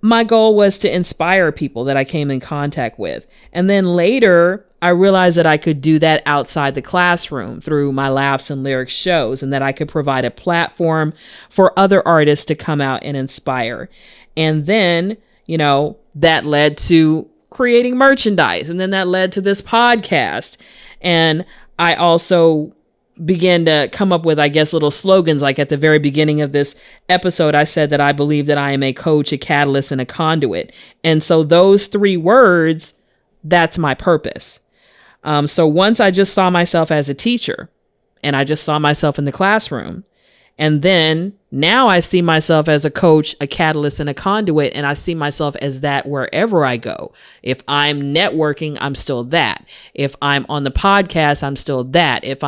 my goal was to inspire people that I came in contact with. And then later, I realized that I could do that outside the classroom through my Laughs and Lyrics shows, and that I could provide a platform for other artists to come out and inspire. And then, that led to creating merchandise. And then that led to this podcast. And I also began to come up with, I guess, little slogans. Like at the very beginning of this episode, I said that I believe that I am a coach, a catalyst, and a conduit. And so those three words, that's my purpose. So once I just saw myself as a teacher, and I just saw myself in the classroom. And then now I see myself as a coach, a catalyst, and a conduit. And I see myself as that wherever I go. If I'm networking, I'm still that. If I'm on the podcast, I'm still that. If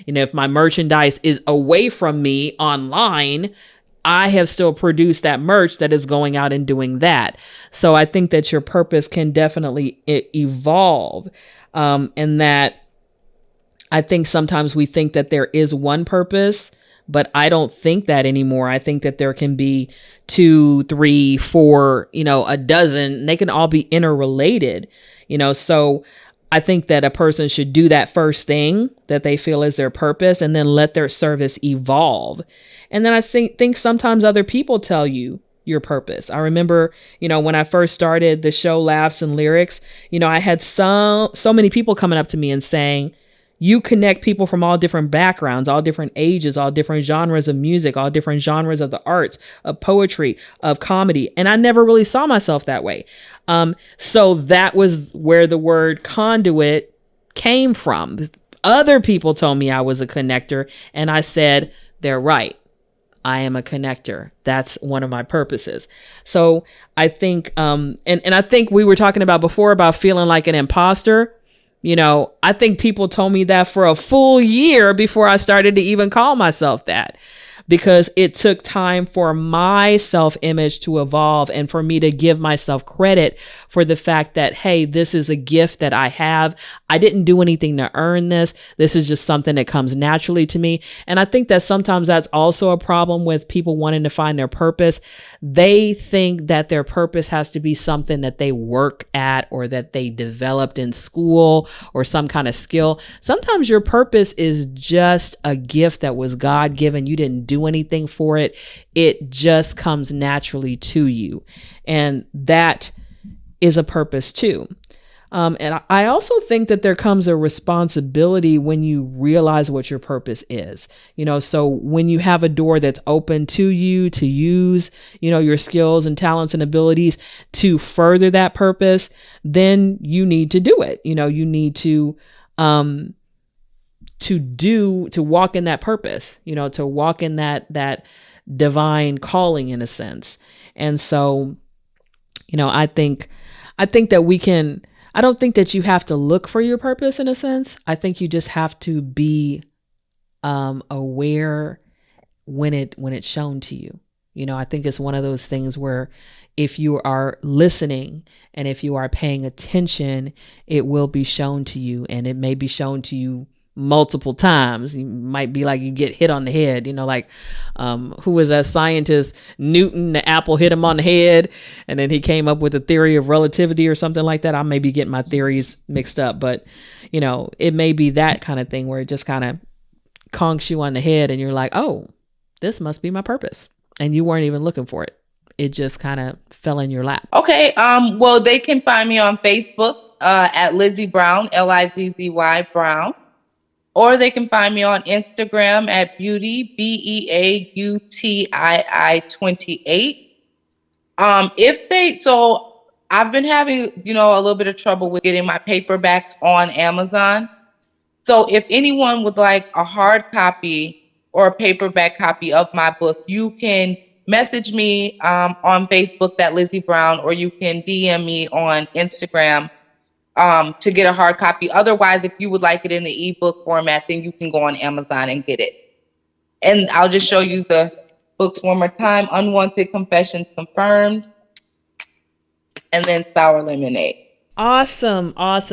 if my merchandise is away from me online, I have still produced that merch that is going out and doing that. So I think that your purpose can definitely evolve. And that I think sometimes we think that there is one purpose, but I don't think that anymore. I think that there can be 2, 3, 4, a dozen, and they can all be interrelated, so I think that a person should do that first thing that they feel is their purpose, and then let their service evolve. And then I think sometimes other people tell you your purpose. I remember, when I first started the show Laughs and Lyrics, I had so many people coming up to me and saying, you connect people from all different backgrounds, all different ages, all different genres of music, all different genres of the arts, of poetry, of comedy. And I never really saw myself that way. So that was where the word conduit came from. Other people told me I was a connector, and I said, they're right. I am a connector. That's one of my purposes. So I think, and I think we were talking about before about feeling like an imposter. I think people told me that for a full year before I started to even call myself that, because it took time for my self-image to evolve and for me to give myself credit for the fact that, hey, this is a gift that I have. I didn't do anything to earn this. This is just something that comes naturally to me. And I think that sometimes that's also a problem with people wanting to find their purpose. They think that their purpose has to be something that they work at or that they developed in school or some kind of skill. Sometimes your purpose is just a gift that was God-given. You didn't do anything for it. It just comes naturally to you. And that is a purpose too. And I also think that there comes a responsibility when you realize what your purpose is. So when you have a door that's open to you to use, your skills and talents and abilities to further that purpose, then you need to do it. You need to walk in that purpose, to walk in that divine calling in a sense. And so, I think that I don't think that you have to look for your purpose in a sense. I think you just have to be aware when it's shown to you. I think it's one of those things where if you are listening and if you are paying attention, it will be shown to you, and it may be shown to you multiple times. You might be like you get hit on the head, who was that scientist, Newton? The apple hit him on the head and then he came up with a theory of relativity or something like that. I may be getting my theories mixed up, but it may be that kind of thing where it just kind of conks you on the head and you're like, oh, this must be my purpose, and you weren't even looking for it. It just kind of fell in your lap. Okay. Well, they can find me on Facebook at Lizzie Brown, Lizzy Brown. Or they can find me on Instagram at Beauty, BEAUTII 28. So I've been having, a little bit of trouble with getting my paperbacks on Amazon. So if anyone would like a hard copy or a paperback copy of my book, you can message me on Facebook, that Lizzie Brown, or you can DM me on Instagram to get a hard copy. Otherwise, if you would like it in the ebook format, then you can go on Amazon and get it. And I'll just show you the books one more time. Unwanted Confessions Confirmed, and then Sour Lemonade. Awesome.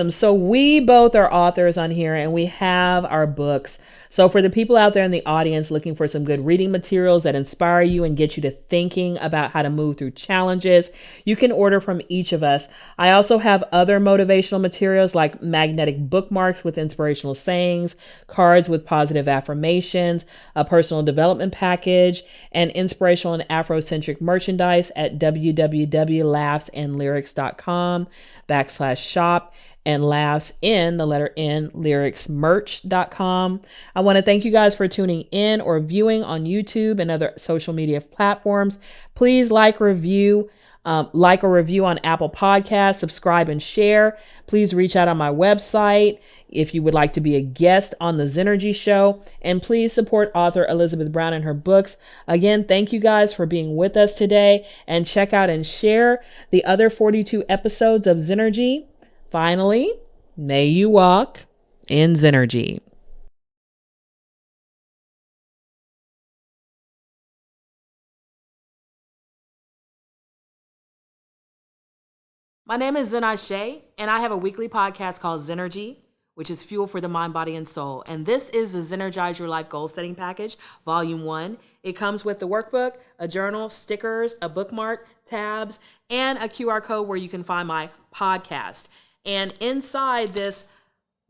So we both are authors on here and we have our books. So for the people out there in the audience looking for some good reading materials that inspire you and get you to thinking about how to move through challenges, you can order from each of us. I also have other motivational materials like magnetic bookmarks with inspirational sayings, cards with positive affirmations, a personal development package, and inspirational and Afrocentric merchandise at www.laughsandlyrics.com/shop and laughs in the letter N lyricsmerch.com. I want to thank you guys for tuning in or viewing on YouTube and other social media platforms. Please like a review on Apple Podcasts, subscribe and share. Please reach out on my website if you would like to be a guest on the Zennurgy show, and please support author Elizabeth Brown and her books. Again, thank you guys for being with us today, and check out and share the other 42 episodes of Zennurgy. Finally, may you walk in Zennurgy. My name is Zennurgy, and I have a weekly podcast called Zennurgy, which is fuel for the mind, body, and soul. And this is the Zennurgize Your Life Goal Setting Package, Volume 1. It comes with the workbook, a journal, stickers, a bookmark, tabs, and a QR code where you can find my podcast. And inside this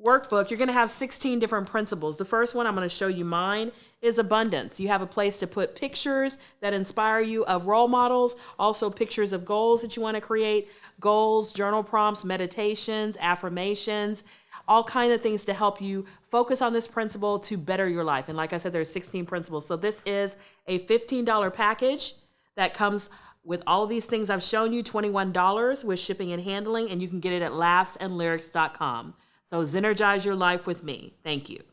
workbook, you're going to have 16 different principles. The first one, I'm going to show you mine, is abundance. You have a place to put pictures that inspire you of role models, also pictures of goals that you want to create, goals, journal prompts, meditations, affirmations, all kinds of things to help you focus on this principle to better your life. And like I said, there's 16 principles. So this is a $15 package that comes with all of these things I've shown you, $21 with shipping and handling, and you can get it at laughsandlyrics.com. So Zennurgize your life with me. Thank you.